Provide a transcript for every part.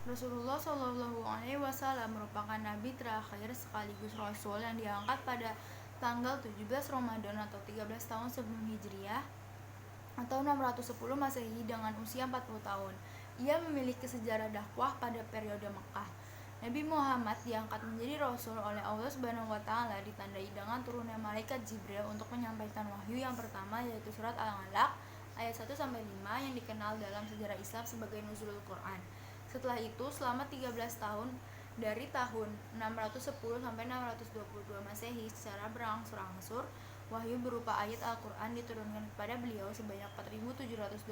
Rasulullah Shallallahu Alaihi Wasallam merupakan nabi terakhir sekaligus rasul yang diangkat pada tanggal 17 Ramadan atau 13 tahun sebelum Hijriah atau 610 Masehi dengan usia 40 tahun. Ia memiliki sejarah dakwah pada periode Mekah. Nabi Muhammad diangkat menjadi rasul oleh Allah Subhanahu wa taala ditandai dengan turunnya malaikat Jibril untuk menyampaikan wahyu yang pertama, yaitu surat Al-Alaq ayat 1 sampai 5 yang dikenal dalam sejarah Islam sebagai Nuzulul Quran. Setelah itu selama 13 tahun dari tahun 610 sampai 622 Masehi secara berangsur-angsur wahyu berupa ayat Al-Quran diturunkan kepada beliau sebanyak 4.726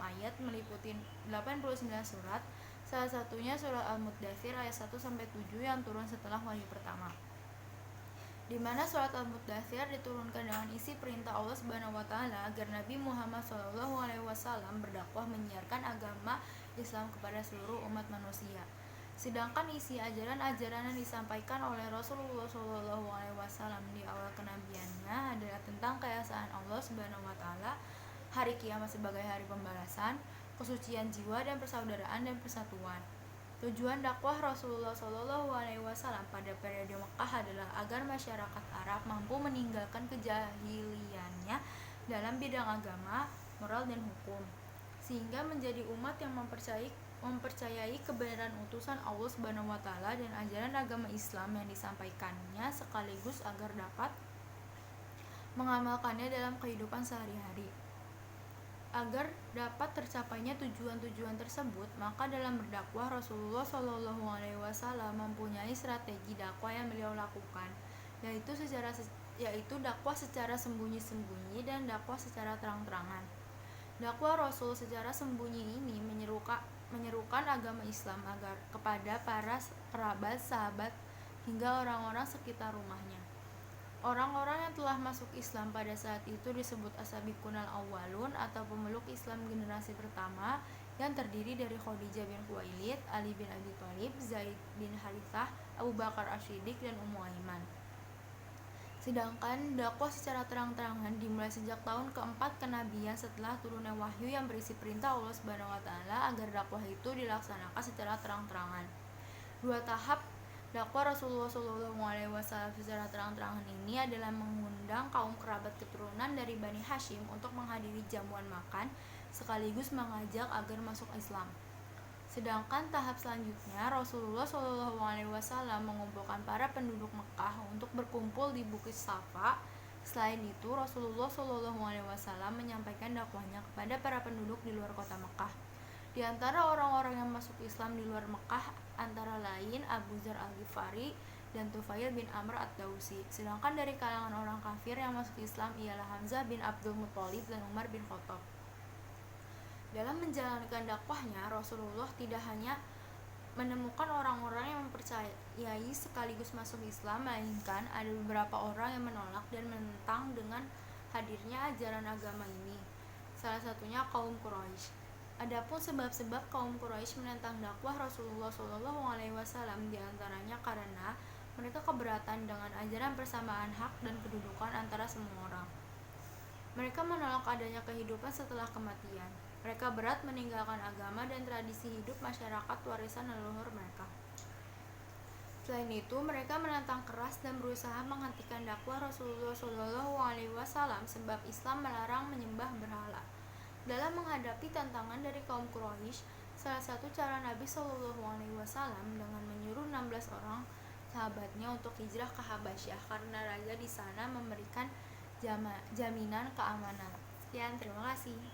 ayat meliputi 89 surat, salah satunya surat Al-Muddatsir ayat 1 sampai 7 yang turun setelah wahyu pertama. Di mana surat Al-Muddatsir diturunkan dengan isi perintah Allah Subhanahu wa taala agar Nabi Muhammad SAW berdakwah menyiarkan agama Islam kepada seluruh umat manusia. Sedangkan isi ajaran-ajaran yang disampaikan oleh Rasulullah SAW di awal kenabiannya adalah tentang keesaan Allah Subhanahu wa taala, hari kiamat sebagai hari pembalasan, kesucian jiwa dan persaudaraan dan persatuan. Tujuan dakwah Rasulullah SAW pada periode Mekah adalah agar masyarakat Arab mampu meninggalkan kejahiliannya dalam bidang agama, moral dan hukum, sehingga menjadi umat yang mempercayai kebenaran utusan Allah Subhanahu wa taala dan ajaran agama Islam yang disampaikannya, sekaligus agar dapat mengamalkannya dalam kehidupan sehari-hari. Agar dapat tercapainya tujuan-tujuan tersebut, maka dalam berdakwah Rasulullah Shallallahu Alaihi Wasallam mempunyai strategi dakwah yang beliau lakukan, yaitu dakwah secara sembunyi-sembunyi dan dakwah secara terang-terangan. Dakwah Rasul secara sembunyi ini menyerukan agama Islam agar kepada para kerabat, sahabat, hingga orang-orang sekitar rumahnya. Orang-orang yang telah masuk Islam pada saat itu disebut as-sabiqunal awwalun atau pemeluk Islam generasi pertama, yang terdiri dari Khadijah bin Khuwailid, Ali bin Abi Thalib, Zaid bin Harithah, Abu Bakar Asy-Syiddiq dan Ummu Aiman. Sedangkan dakwah secara terang-terangan dimulai sejak tahun keempat kenabian setelah turunnya wahyu yang berisi perintah Allah Subhanahu wa taala agar dakwah itu dilaksanakan secara terang-terangan. Dua tahap dakwah Rasulullah SAW secara terang-terangan ini adalah mengundang kaum kerabat keturunan dari Bani Hashim untuk menghadiri jamuan makan sekaligus mengajak agar masuk Islam. Sedangkan tahap selanjutnya Rasulullah SAW mengumpulkan para penduduk Mekah untuk berkumpul di Bukit Safa. Selain itu Rasulullah SAW menyampaikan dakwahnya kepada para penduduk di luar kota Mekah. Di antara orang-orang yang masuk Islam di luar Mekah antara lain Abu Dzar Al-Ghifari dan Tufail bin Amr Ad-Dausi. Sedangkan dari kalangan orang kafir yang masuk Islam ialah Hamzah bin Abdul Muthalib dan Umar bin Khattab. Dalam menjalankan dakwahnya, Rasulullah tidak hanya menemukan orang-orang yang mempercayai sekaligus masuk Islam, melainkan ada beberapa orang yang menolak dan menentang dengan hadirnya ajaran agama ini. Salah satunya kaum Quraisy. Adapun sebab-sebab kaum Quraisy menentang dakwah Rasulullah SAW diantaranya karena mereka keberatan dengan ajaran persamaan hak dan kedudukan antara semua orang. Mereka menolak adanya kehidupan setelah kematian. Mereka berat meninggalkan agama dan tradisi hidup masyarakat warisan leluhur mereka. Selain itu, mereka menentang keras dan berusaha menghentikan dakwah Rasulullah SAW sebab Islam melarang menyembah berhala. Dalam menghadapi tantangan dari kaum Quraisy, salah satu cara Nabi SAW dengan menyuruh 16 orang sahabatnya untuk hijrah ke Habasyah karena raja di sana memberikan jaminan keamanan. Sekian, terima kasih.